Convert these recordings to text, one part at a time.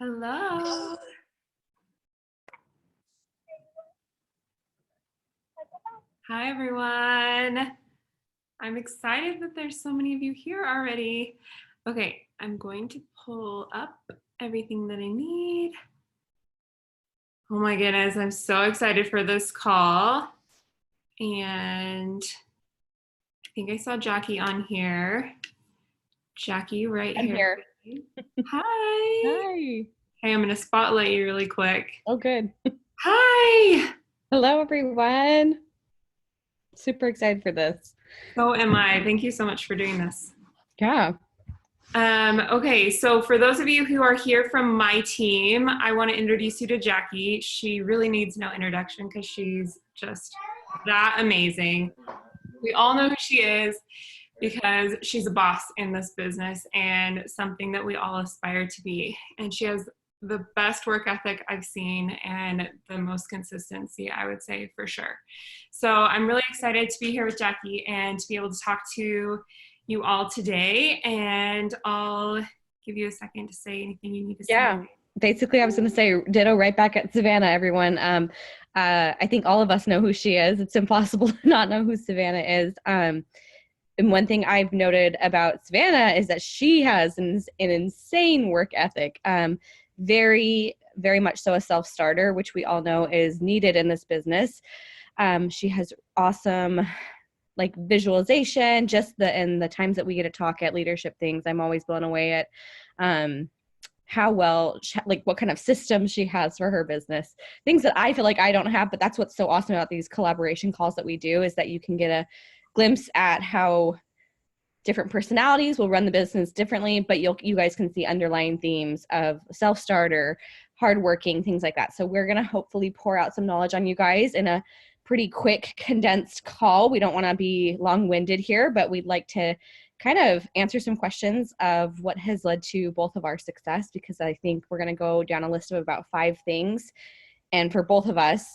Hello. Hi, everyone. I'm excited that there's so many of you here already. Okay, I'm going to pull up everything that I need. Oh my goodness, I'm so excited for this call. And I think I saw Jackie on here. Jackie, right I'm here. Hi. Hi. Hey, I'm going to spotlight you really quick. Oh, good. Hi. Hello, everyone. Super excited for this. So am I. Thank you so much for doing this. Yeah. Okay, so for those of you who are here from my team, I want to introduce you to Jackie. She really needs no introduction because she's just that amazing. We all know who she is because she's a boss in this business and something that we all aspire to be. And she has the best work ethic I've seen and the most consistency, I would say, for sure. So I'm really excited to be here with Jackie and to be able to talk to you all today. And I'll give you a second to say anything you need to say. Yeah. Basically, I was going to say ditto right back at Savanah, everyone. I think all of us know who she is. It's impossible to not know who Savanah is. And one thing I've noted about Savanah is that she has an insane work ethic. Very, very much so a self-starter, which we all know is needed in this business. She has awesome like visualization, just the times that we get to talk at leadership things. I'm always blown away at how well, like what kind of systems she has for her business. Things that I feel like I don't have, but that's what's so awesome about these collaboration calls that we do is that you can get a glimpse at how different personalities will run the business differently, but you guys can see underlying themes of self-starter, hardworking, things like that. So we're going to hopefully pour out some knowledge on you guys in a pretty quick, condensed call. We don't want to be long-winded here, but we'd like to kind of answer some questions of what has led to both of our success, because I think we're going to go down a list of about 5 things. And for both of us,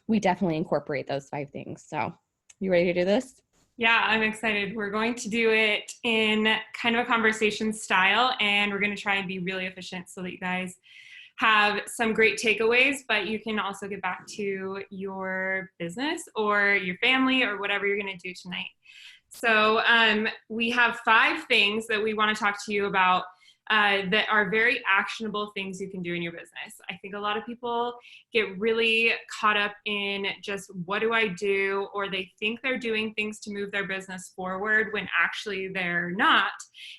we definitely incorporate those 5 things. So you ready to do this? Yeah, I'm excited. We're going to do it in kind of a conversation style, and we're going to try and be really efficient so that you guys have some great takeaways, but you can also get back to your business or your family or whatever you're going to do tonight. So we have 5 things that we want to talk to you about that are very actionable things you can do in your business. I think a lot of people get really caught up in just what do I do, or they think they're doing things to move their business forward when actually they're not.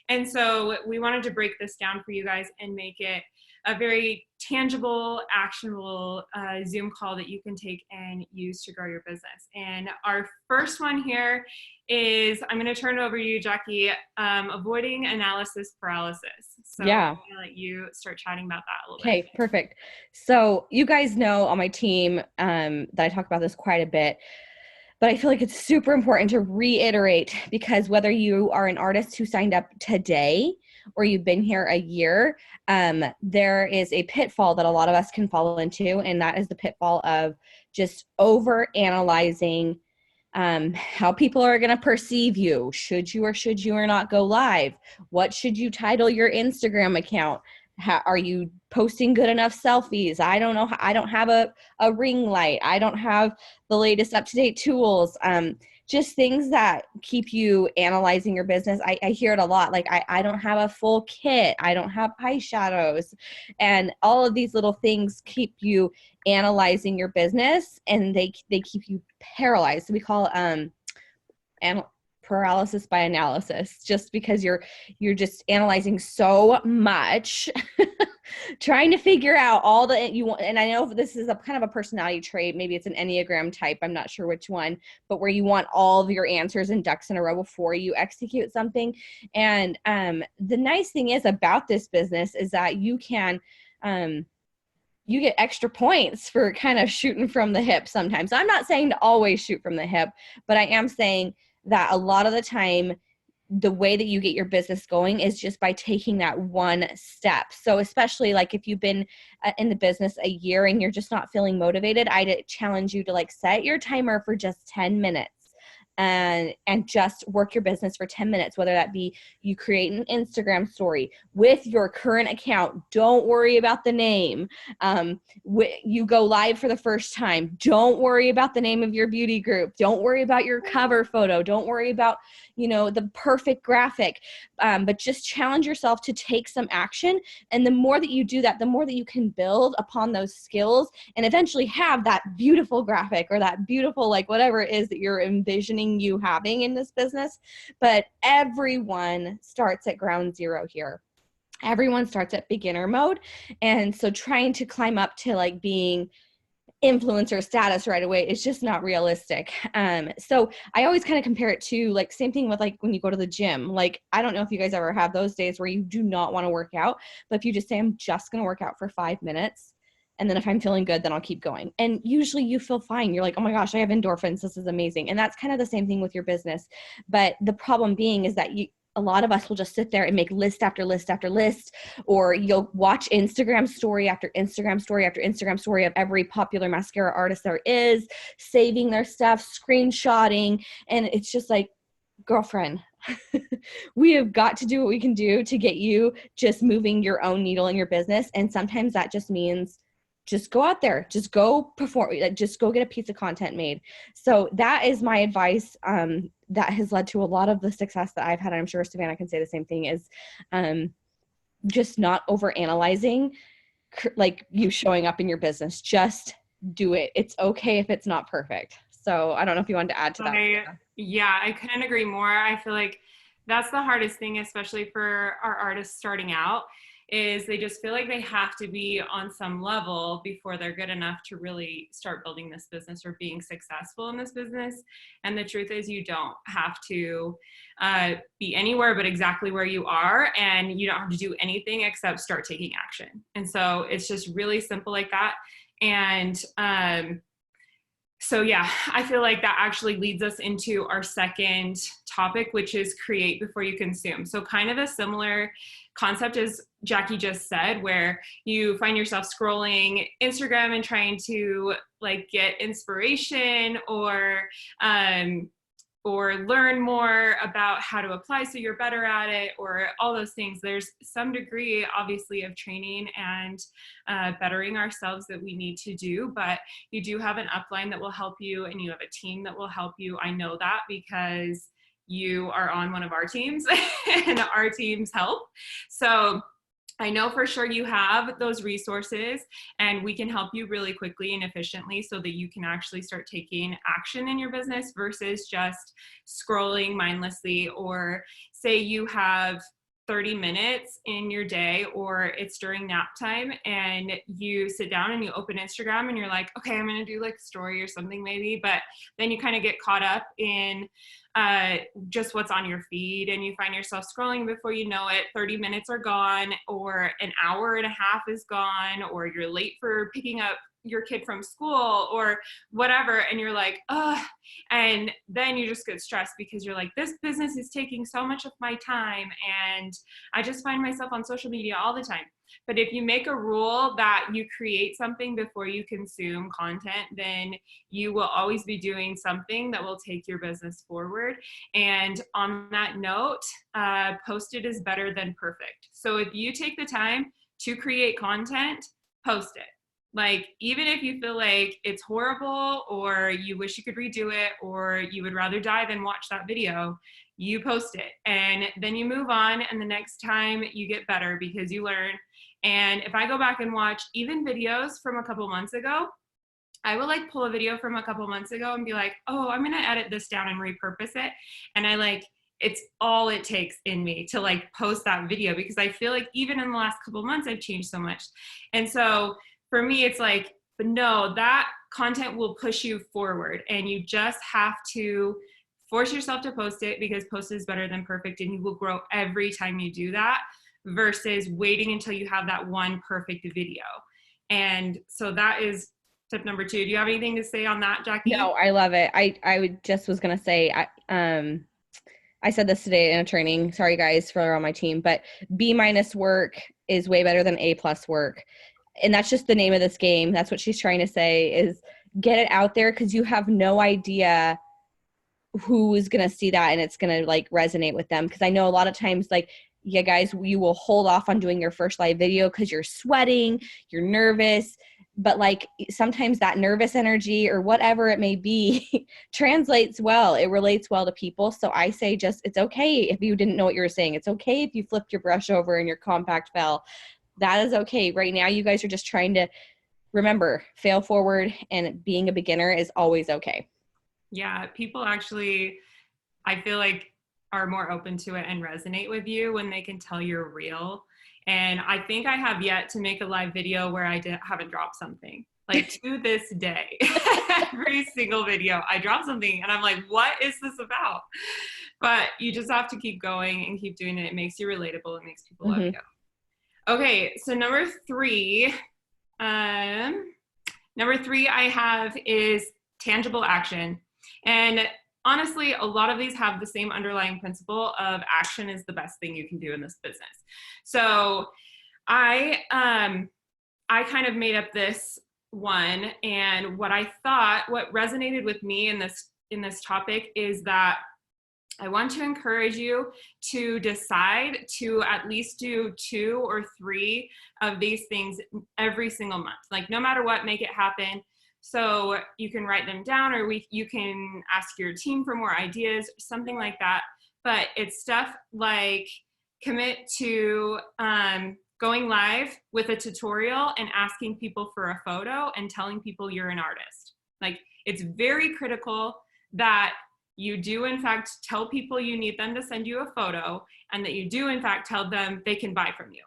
And so we wanted to break this down for you guys and make it a very tangible, actionable Zoom call that you can take and use to grow your business. And our first one here is, I'm going to turn it over to you, Jackie, avoiding analysis paralysis. So Yeah. I'm going to let you start chatting about that a little bit. Okay, perfect. So you guys know on my team that I talk about this quite a bit, but I feel like it's super important to reiterate, because whether you are an artist who signed up today or you've been here a year, there is a pitfall that a lot of us can fall into, and that is the pitfall of just over analyzing how people are going to perceive you. Should you or should you or not go live? What should you title your Instagram account? How, are you posting good enough selfies? I don't know. I don't have a ring light. I don't have the latest up-to-date tools. Just things that keep you analyzing your business. I hear it a lot. Like, I don't have a full kit. I don't have eyeshadows. And all of these little things keep you analyzing your business, and they keep you paralyzed. So we call paralysis by analysis, just because you're just analyzing so much trying to figure out all the you want. And I know this is a kind of a personality trait, maybe it's an Enneagram type, I'm not sure which one, but where you want all of your answers and ducks in a row before you execute something. And the nice thing is about this business is that you can you get extra points for kind of shooting from the hip sometimes. I'm not saying to always shoot from the hip, but I am saying that a lot of the time, the way that you get your business going is just by taking that one step. So especially like if you've been in the business a year and you're just not feeling motivated, I'd challenge you to like set your timer for just 10 minutes and just work your business for 10 minutes, whether that be you create an Instagram story with your current account. Don't worry about the name. You go live for the first time. Don't worry about the name of your beauty group. Don't worry about your cover photo. Don't worry about, the perfect graphic, but just challenge yourself to take some action. And the more that you do that, the more that you can build upon those skills and eventually have that beautiful graphic or that beautiful, like whatever it is that you're envisioning you having in this business. But everyone starts at ground zero here. Everyone starts at beginner mode. And so trying to climb up to like being influencer status right away is just not realistic. So I always kind of compare it to like same thing with like when you go to the gym. Like, I don't know if you guys ever have those days where you do not want to work out, but if you just say, I'm just going to work out for 5 minutes, and then if I'm feeling good, then I'll keep going. And usually you feel fine. You're like, oh my gosh, I have endorphins. This is amazing. And that's kind of the same thing with your business. But the problem being is that a lot of us will just sit there and make list after list after list, or you'll watch Instagram story after Instagram story after Instagram story of every popular mascara artist there is, saving their stuff, screenshotting. And it's just like, girlfriend, we have got to do what we can do to get you just moving your own needle in your business. And sometimes that just means just go out there, just go perform, just go get a piece of content made. So that is my advice. That has led to a lot of the success that I've had. I'm sure Savanah can say the same thing, is just not overanalyzing like you showing up in your business. Just do it. It's okay if it's not perfect. So I don't know if you wanted to add to that. I couldn't agree more. I feel like that's the hardest thing, especially for our artists starting out, is they just feel like they have to be on some level before they're good enough to really start building this business or being successful in this business. And the truth is, you don't have to be anywhere but exactly where you are, and you don't have to do anything except start taking action. And so it's just really simple like that. And so yeah, I feel like that actually leads us into our second topic, which is create before you consume. So kind of a similar concept as Jackie just said, where you find yourself scrolling Instagram and trying to like get inspiration or learn more about how to apply so you're better at it, or all those things. There's some degree, obviously, of training and bettering ourselves that we need to do, but you do have an upline that will help you, and you have a team that will help you. I know that because you are on one of our teams and our teams help. So I know for sure you have those resources, and we can help you really quickly and efficiently so that you can actually start taking action in your business versus just scrolling mindlessly. Or say you have 30 minutes in your day, or it's during nap time, and you sit down and you open Instagram and you're like, okay, I'm going to do like a story or something maybe, but then you kind of get caught up in just what's on your feed, and you find yourself scrolling. Before you know it, 30 minutes are gone, or an hour and a half is gone, or you're late for picking up your kid from school or whatever, and you're like, ugh. And then you just get stressed because you're like, this business is taking so much of my time, and I just find myself on social media all the time. But if you make a rule that you create something before you consume content, then you will always be doing something that will take your business forward. And on that note, posted is better than perfect. So if you take the time to create content, post it. Like, even if you feel like it's horrible, or you wish you could redo it, or you would rather die than watch that video, you post it, and then you move on, and the next time you get better because you learn. And if I go back and watch even videos from a couple months ago, I will like pull a video from a couple months ago and be like, oh, I'm gonna edit this down and repurpose it. And it's all it takes in me to like post that video, because I feel like even in the last couple months, I've changed so much. And so for me, it's like, but no, that content will push you forward, and you just have to force yourself to post it, because post is better than perfect, and you will grow every time you do that, versus waiting until you have that one perfect video. And so that is tip number 2. Do you have anything to say on that, Jackie? No, I love it. I was going to say, I said this today in a training, sorry guys for on my team, but B- work is way better than A+ work. And that's just the name of this game. That's what she's trying to say, is get it out there, because you have no idea who's going to see that and it's going to like resonate with them. Because I know a lot of times, like, yeah, guys, you will hold off on doing your first live video because you're sweating, you're nervous, but like sometimes that nervous energy or whatever it may be translates well. It relates well to people. So I say just, it's okay if you didn't know what you were saying. It's okay if you flipped your brush over and your compact fell. That is okay. Right now, you guys are just trying to remember, fail forward, and being a beginner is always okay. Yeah, people actually, I feel like, are more open to it and resonate with you when they can tell you're real. And I think I have yet to make a live video where I haven't dropped something. Like to this day, every single video I drop something and I'm like, what is this about? But you just have to keep going and keep doing it. It makes you relatable. It makes people love you. Okay, so number three I have is tangible action. And honestly, a lot of these have the same underlying principle of action is the best thing you can do in this business. So I kind of made up this one, and what resonated with me in this topic is that I want to encourage you to decide to at least do 2 or 3 of these things every single month. Like no matter what, make it happen. So you can write them down, or you can ask your team for more ideas, something like that. But it's stuff like commit to going live with a tutorial and asking people for a photo and telling people you're an artist. Like it's very critical that you do in fact tell people you need them to send you a photo, and that you do in fact tell them they can buy from you.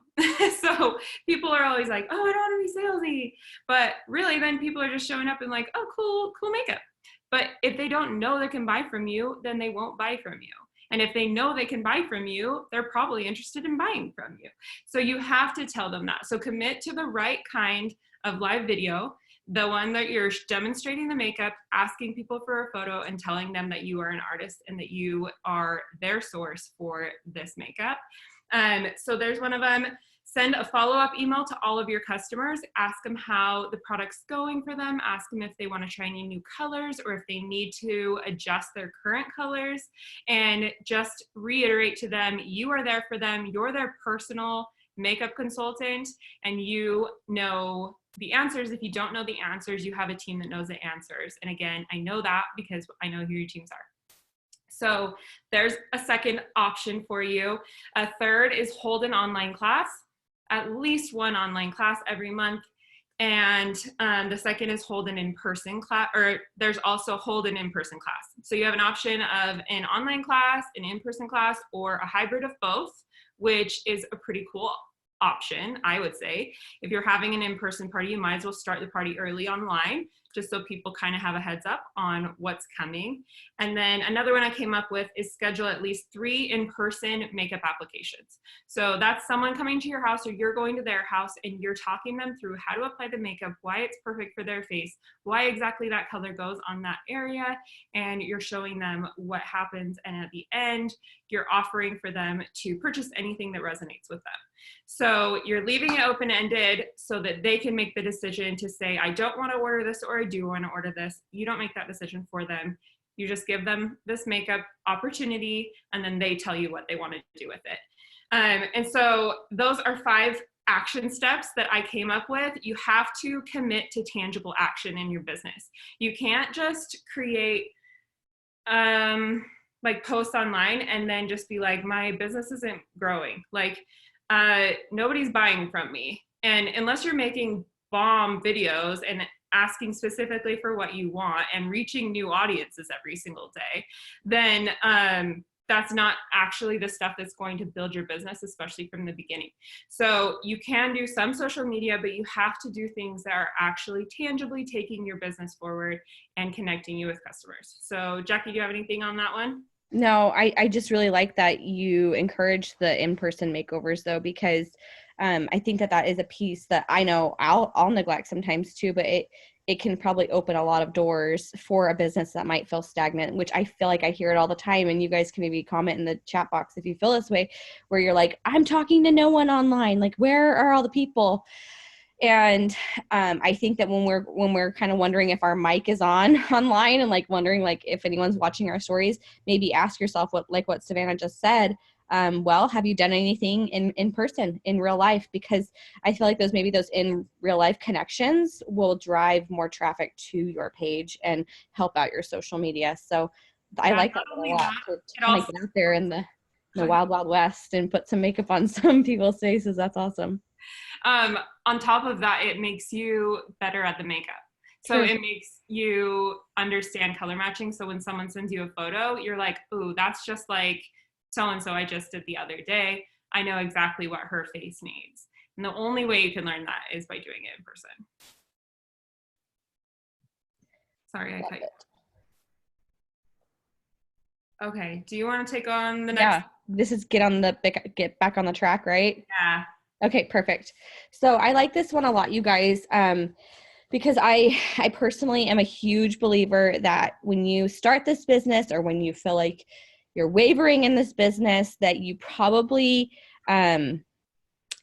So people are always like, oh, I don't want to be salesy. But really then people are just showing up and like, oh, cool makeup. But if they don't know they can buy from you, then they won't buy from you. And if they know they can buy from you, they're probably interested in buying from you. So you have to tell them that. So commit to the right kind of live video, the one that you're demonstrating the makeup, asking people for a photo, and telling them that you are an artist and that you are their source for this makeup. So there's one of them. Send a follow-up email to all of your customers. Ask them how the product's going for them. Ask them if they want to try any new colors or if they need to adjust their current colors. And just reiterate to them, you are there for them. You're their personal makeup consultant, and you know the answers. If you don't know the answers, you have a team that knows the answers. And again, I know that because I know who your teams are. So there's a second option for you. A third is hold an online class, at least one online class every month. And the second is hold an in-person class, or there's also hold an in-person class. So you have an option of an online class, an in-person class, or a hybrid of both, which is a pretty cool option, I would say. If you're having an in-person party, you might as well start the party early online, just so people kind of have a heads up on what's coming. And then another one I came up with is schedule at least 3 in-person makeup applications. So that's someone coming to your house, or you're going to their house and you're talking them through how to apply the makeup, why it's perfect for their face, why exactly that color goes on that area, and you're showing them what happens. And at the end, you're offering for them to purchase anything that resonates with them. So you're leaving it open-ended so that they can make the decision to say, I don't want to order this, or I do want to order this. You don't make that decision for them. You just give them this makeup opportunity, and then they tell you what they want to do with it. And so those are 5 action steps that I came up with. You have to commit to tangible action in your business. You can't just create like posts online and then just be like, my business isn't growing. Like nobody's buying from me. And unless you're making bomb videos and asking specifically for what you want and reaching new audiences every single day, then that's not actually the stuff that's going to build your business, especially from the beginning. So you can do some social media, but you have to do things that are actually tangibly taking your business forward and connecting you with customers. So Jackie, do you have anything on that one? No, I just really like that you encourage the in-person makeovers though, because I think that is a piece that I know I'll neglect sometimes too, but it can probably open a lot of doors for a business that might feel stagnant, which I feel like I hear it all the time. And you guys can maybe comment in the chat box if you feel this way, where you're like, I'm talking to no one online. Like, where are all the people? And I think that when we're kind of wondering if our mic is on online and like wondering like if anyone's watching our stories, maybe ask yourself what Savanah just said. Well, have you done anything in person, in real life? Because I feel like those in real life connections will drive more traffic to your page and help out your social media. So I Yeah, like not that a only lot, that, to it kind of also, get out there in the wild, wild west and put some makeup on some people's faces. That's awesome. on top of that, it makes you better at the makeup. So True. it makes you understand color matching. So when someone sends you a photo, you're like, "Ooh, that's just like so and so I just did the other day. I know exactly what her face needs." And the only way you can learn that is by doing it in person. Sorry, I Love cut you. it. Okay. Do you want to take on the next? Yeah. This is get back on the track, right? Yeah. Okay, perfect. So I like this one a lot, you guys, because I personally am a huge believer that when you start this business or when you feel like you're wavering in this business, that you probably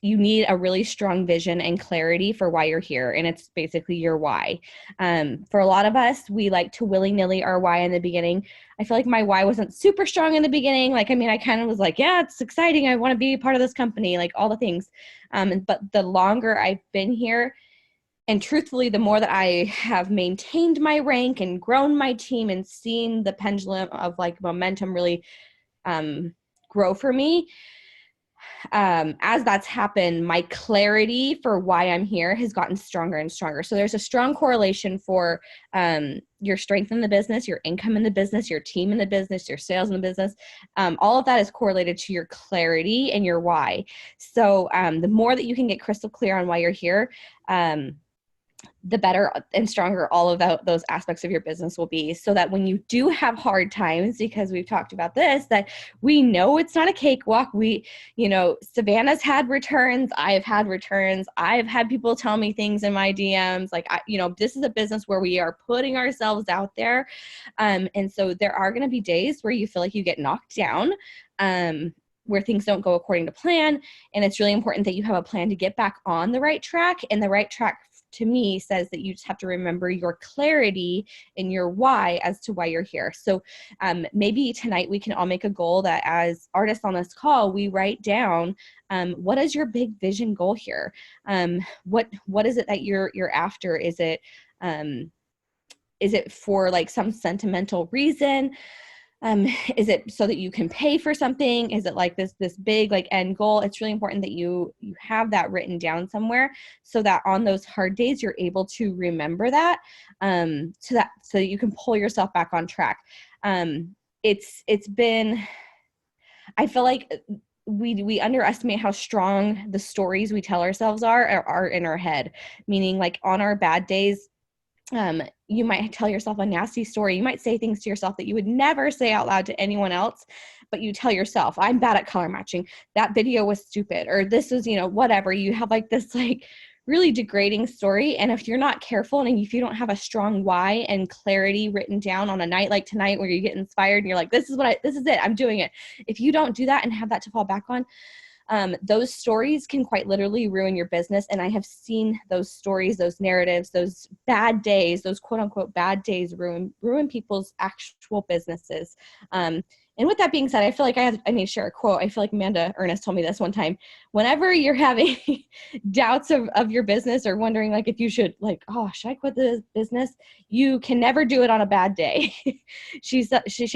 you need a really strong vision and clarity for why you're here. And it's basically your why. For a lot of us, we like to willy-nilly our why in the beginning. I feel like my why wasn't super strong in the beginning. Like, I mean, I kind of was like, yeah, it's exciting. I want to be a part of this company, like all the things. But the longer I've been here, and truthfully, the more that I have maintained my rank and grown my team and seen the pendulum of like momentum really grow for me, as that's happened, my clarity for why I'm here has gotten stronger and stronger. So there's a strong correlation for your strength in the business, your income in the business, your team in the business, your sales in the business. All of that is correlated to your clarity and your why. So the more that you can get crystal clear on why you're here, the better and stronger all of those aspects of your business will be, so that when you do have hard times, because we've talked about this, that we know it's not a cakewalk. Savannah's had returns. I've had returns. I've had people tell me things in my DMs. Like, this is a business where we are putting ourselves out there. And so there are going to be days where you feel like you get knocked down, where things don't go according to plan. And it's really important that you have a plan to get back on the right track. And the right track, to me, says that you just have to remember your clarity and your why as to why you're here. So maybe tonight we can all make a goal that as artists on this call, we write down what is your big vision goal here? What is it that you're after? Is it for like some sentimental reason? Is it so that you can pay for something? Is it like this big like end goal? It's really important that you have that written down somewhere, so that on those hard days you're able to remember that, so that you can pull yourself back on track. It's been, I feel like we underestimate how strong the stories we tell ourselves are in our head. Meaning, like, on our bad days, you might tell yourself a nasty story. You might say things to yourself that you would never say out loud to anyone else, but you tell yourself, I'm bad at color matching. That video was stupid, or this is, whatever. You have like this like really degrading story. And if you're not careful, and if you don't have a strong why and clarity written down on a night like tonight where you get inspired and you're like, this is it, I'm doing it. If you don't do that and have that to fall back on, those stories can quite literally ruin your business. And I have seen those stories, those narratives, those bad days, those quote unquote bad days ruin people's actual businesses. And with that being said, I feel like I need to share a quote. I feel like Amanda Ernest told me this one time. Whenever you're having doubts of your business, or wondering like if you should, like, oh, should I quit this business? You can never do it on a bad day. She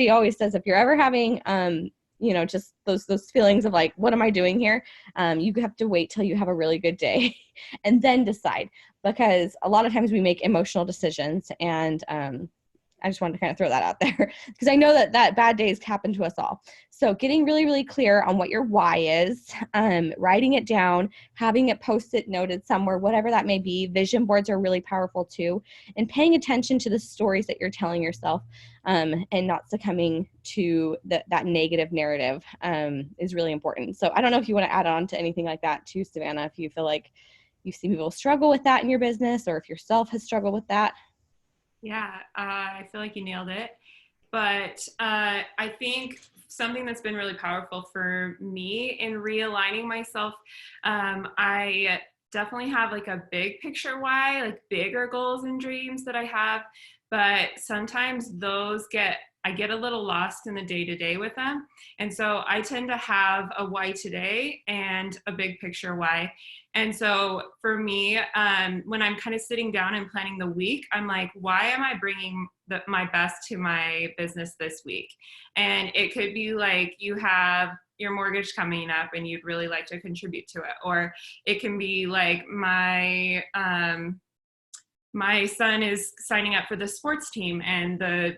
always says, if you're ever having just those feelings of like, what am I doing here? You have to wait till you have a really good day and then decide, because a lot of times we make emotional decisions. And I just wanted to kind of throw that out there because I know that bad days happen to us all. So getting really, really clear on what your why is, writing it down, having it post-it noted somewhere, whatever that may be. Vision boards are really powerful too. And paying attention to the stories that you're telling yourself, and not succumbing to that negative narrative, is really important. So I don't know if you want to add on to anything like that too, Savanah, if you feel like you see people struggle with that in your business, or if yourself has struggled with that. Yeah, I feel like you nailed it. But I think something that's been really powerful for me in realigning myself, I definitely have like a big picture why, like bigger goals and dreams that I have, but sometimes I get a little lost in the day to day with them. And so I tend to have a why today and a big picture why. And so for me, when I'm kind of sitting down and planning the week, I'm like, why am I bringing my best to my business this week? And it could be like you have your mortgage coming up and you'd really like to contribute to it. Or it can be like my son is signing up for the sports team and the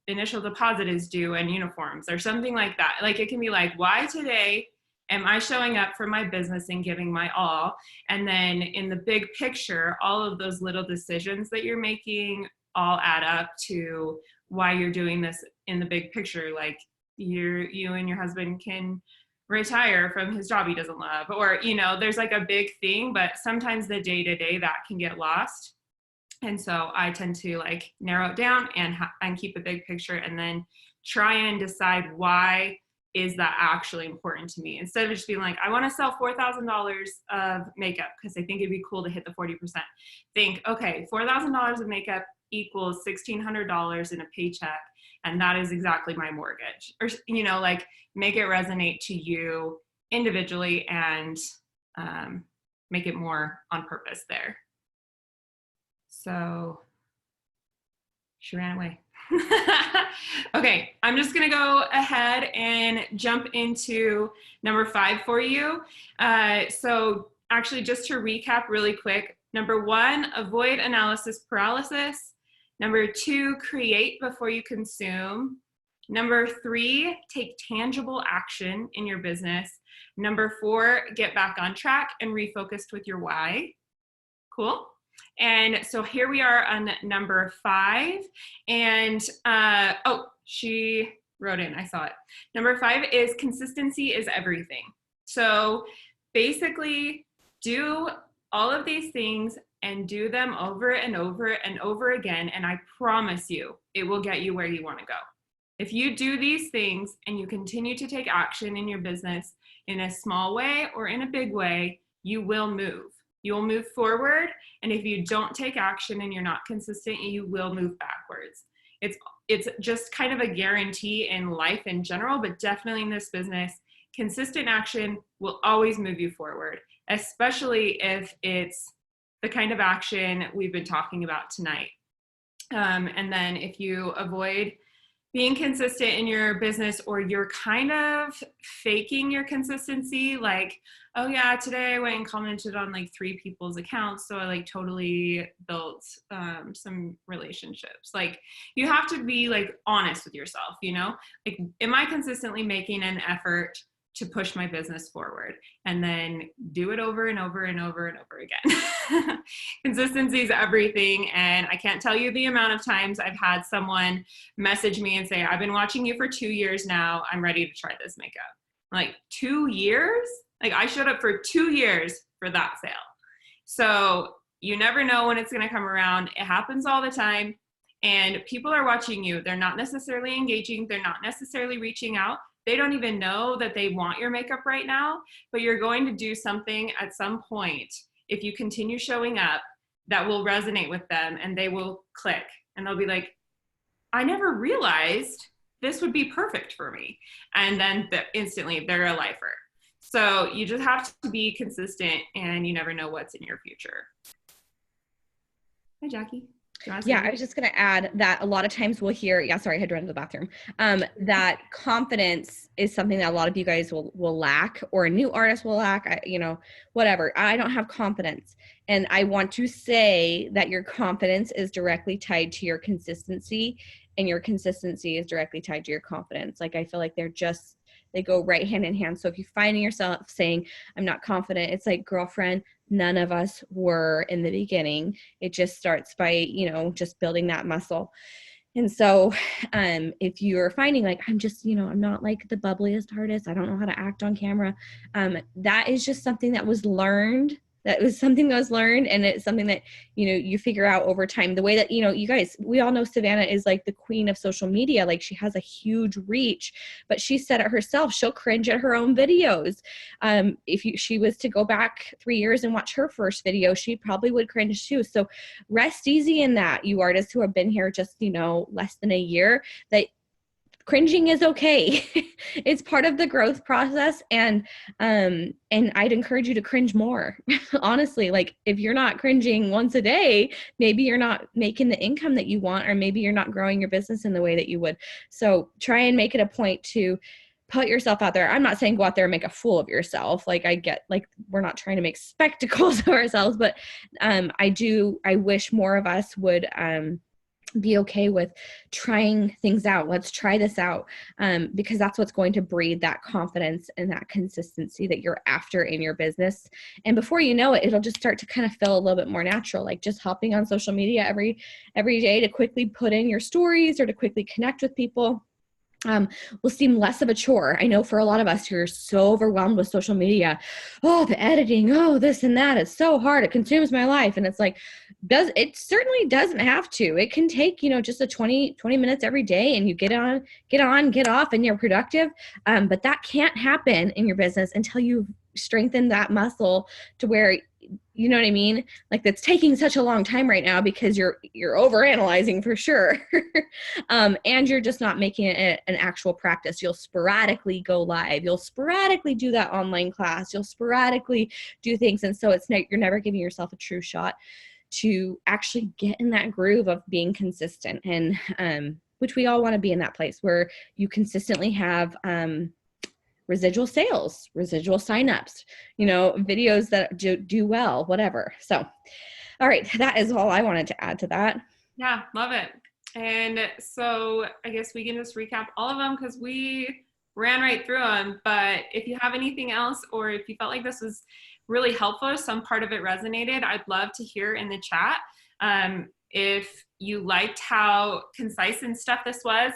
initial deposit is due and uniforms or something like that. Like it can be like, why today am I showing up for my business and giving my all? And then in the big picture, all of those little decisions that you're making all add up to why you're doing this in the big picture. Like you and your husband can retire from his job he doesn't love, or there's like a big thing, but sometimes the day to day that can get lost. And so I tend to like narrow it down and keep a big picture, and then try and decide why is that actually important to me, instead of just being like, I want to sell $4,000 of makeup because I think it'd be cool to hit the 40%. Think, okay, $4,000 of makeup equals $1,600 in a paycheck, and that is exactly my mortgage. Or like make it resonate to you individually and make it more on purpose there. So she ran away. Okay, I'm just gonna go ahead and jump into number 5 for you. So actually, just to recap really quick, number 1, avoid analysis paralysis. Number 2, create before you consume. Number 3, take tangible action in your business. Number 4, get back on track and refocused with your why. Cool. And so here we are on number 5. And she wrote in, I saw it. Number 5 is consistency is everything. So basically do all of these things and do them over and over and over again. And I promise you, it will get you where you want to go. If you do these things and you continue to take action in your business in a small way or in a big way, you will move. You'll move forward. And if you don't take action and you're not consistent, you will move backwards. It's just kind of a guarantee in life in general, but definitely in this business, consistent action will always move you forward, especially if it's the kind of action we've been talking about tonight. And then if you avoid being consistent in your business, or you're kind of faking your consistency, like, oh yeah, today I went and commented on like 3 people's accounts, so I like totally built some relationships. Like you have to be like honest with yourself, like, am I consistently making an effort to push my business forward? And then do it over and over and over and over again. Consistency is everything. And I can't tell you the amount of times I've had someone message me and say, I've been watching you for 2 years now. I'm ready to try this makeup. I'm like, 2 years? Like I showed up for 2 years for that sale. So you never know when it's going to come around. It happens all the time. And people are watching you. They're not necessarily engaging. They're not necessarily reaching out. They don't even know that they want your makeup right now, but you're going to do something at some point, if you continue showing up, that will resonate with them, and they will click and they'll be like, I never realized this would be perfect for me. And then instantly they're a lifer. So you just have to be consistent, and you never know what's in your future. Hi, Jackie. Yeah, I was just going to add that a lot of times we'll hear, sorry, I had to run to the bathroom, that confidence is something that a lot of you guys will lack, or a new artist will lack, whatever. I don't have confidence. And I want to say that your confidence is directly tied to your consistency, and your consistency is directly tied to your confidence. Like, I feel like they go right hand in hand. So if you're finding yourself saying, I'm not confident, it's like, girlfriend, none of us were in the beginning. It just starts by, just building that muscle. And so if you're finding like, I'm just, I'm not like the bubbliest artist, I don't know how to act on camera, that is just something that was learned That was something that was learned, and it's something that, you figure out over time. The way that, you guys, we all know Savanah is like the queen of social media. Like, she has a huge reach, but she said it herself. She'll cringe at her own videos. If she was to go back 3 years and watch her first video, she probably would cringe too. So rest easy in that, you artists who have been here just, less than a year, that cringing is okay. It's part of the growth process. And I'd encourage you to cringe more. Honestly, like, if you're not cringing once a day, maybe you're not making the income that you want, or maybe you're not growing your business in the way that you would. So try and make it a point to put yourself out there. I'm not saying go out there and make a fool of yourself. Like, I get, like, we're not trying to make spectacles of ourselves, but I wish more of us would be okay with trying things out. Let's try this out, because that's what's going to breed that confidence and that consistency that you're after in your business. And before you know it, it'll just start to kind of feel a little bit more natural, like just hopping on social media every day to quickly put in your stories or to quickly connect with people. Will seem less of a chore. I know for a lot of us who are so overwhelmed with social media, the editing, this and that, it's so hard, it consumes my life. And it's like, it certainly doesn't have to. It can take, just a 20 minutes every day, and you get on, get off, and you're productive. But that can't happen in your business until you've strengthened that muscle to where, you know what I mean? Like, that's taking such a long time right now because you're overanalyzing for sure. And you're just not making it an actual practice. You'll sporadically go live. You'll sporadically do that online class. You'll sporadically do things. And so you're never giving yourself a true shot to actually get in that groove of being consistent. And which we all want to be in that place where you consistently have residual sales, residual signups, videos that do well, whatever. So, all right, that is all I wanted to add to that. Yeah, love it. And so I guess we can just recap all of them because we ran right through them. But if you have anything else, or if you felt like this was really helpful, some part of it resonated, I'd love to hear in the chat. If you liked how concise and stuff this was,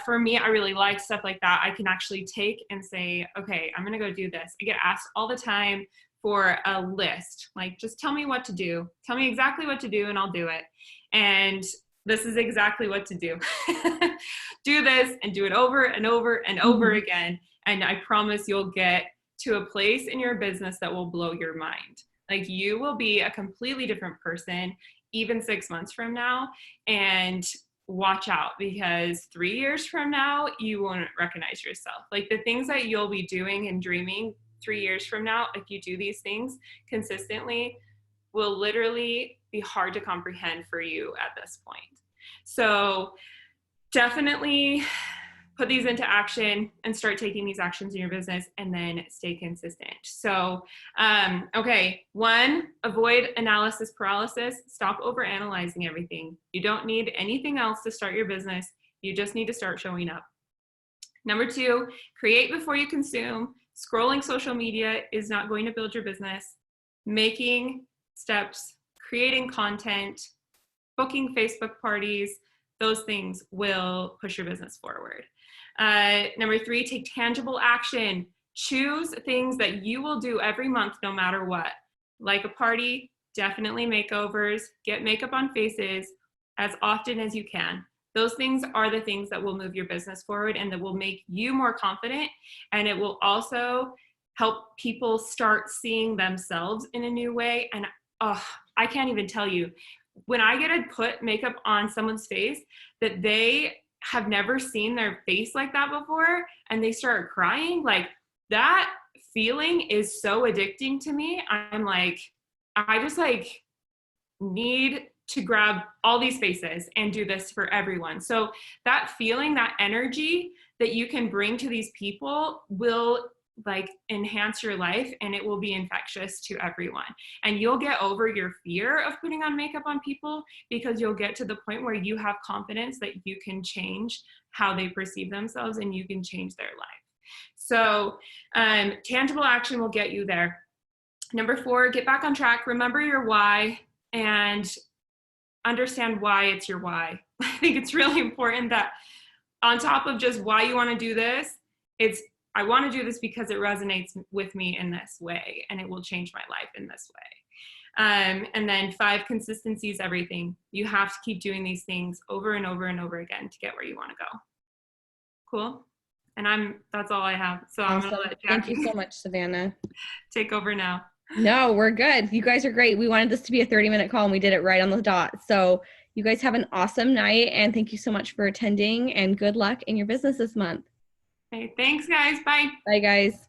for me, I really like stuff like that. I can actually take and say, okay, I'm going to go do this. I get asked all the time for a list. Like, just tell me what to do. Tell me exactly what to do and I'll do it. And this is exactly what to do. Do this and do it over and over and over again. And I promise you'll get to a place in your business that will blow your mind. Like, you will be a completely different person even 6 months from now. And watch out, because 3 years from now, you won't recognize yourself. Like, the things that you'll be doing and dreaming 3 years from now, if you do these things consistently, will literally be hard to comprehend for you at this point. So definitely put these into action and start taking these actions in your business, and then stay consistent. So, okay. 1, avoid analysis paralysis. Stop overanalyzing everything. You don't need anything else to start your business. You just need to start showing up. Number 2, create before you consume. Scrolling social media is not going to build your business. Making steps, creating content, booking Facebook parties, those things will push your business forward. Number 3, take tangible action. Choose things that you will do every month, no matter what. Like a party, definitely makeovers, get makeup on faces as often as you can. Those things are the things that will move your business forward and that will make you more confident. And it will also help people start seeing themselves in a new way. And I can't even tell you, when I get to put makeup on someone's face that they have never seen their face like that before, and they start crying, like, that feeling is so addicting to me. I'm like, I just like need to grab all these faces and do this for everyone. So that feeling, that energy that you can bring to these people will like enhance your life, and it will be infectious to everyone. And you'll get over your fear of putting on makeup on people, because you'll get to the point where you have confidence that you can change how they perceive themselves and you can change their life. So tangible action will get you there. Number 4, get back on track. Remember your why and understand why it's your why. I think it's really important that on top of just why you want to do this, it's I want to do this because it resonates with me in this way, and it will change my life in this way. And then 5, consistency is everything. You have to keep doing these things over and over and over again to get where you want to go. Cool. And that's all I have. So I'm Awesome. going to let Jackie Thank you so much, Savanah. take over now. No, we're good. You guys are great. We wanted this to be a 30-minute call and we did it right on the dot. So you guys have an awesome night and thank you so much for attending and good luck in your business this month. Okay, thanks guys. Bye. Bye guys.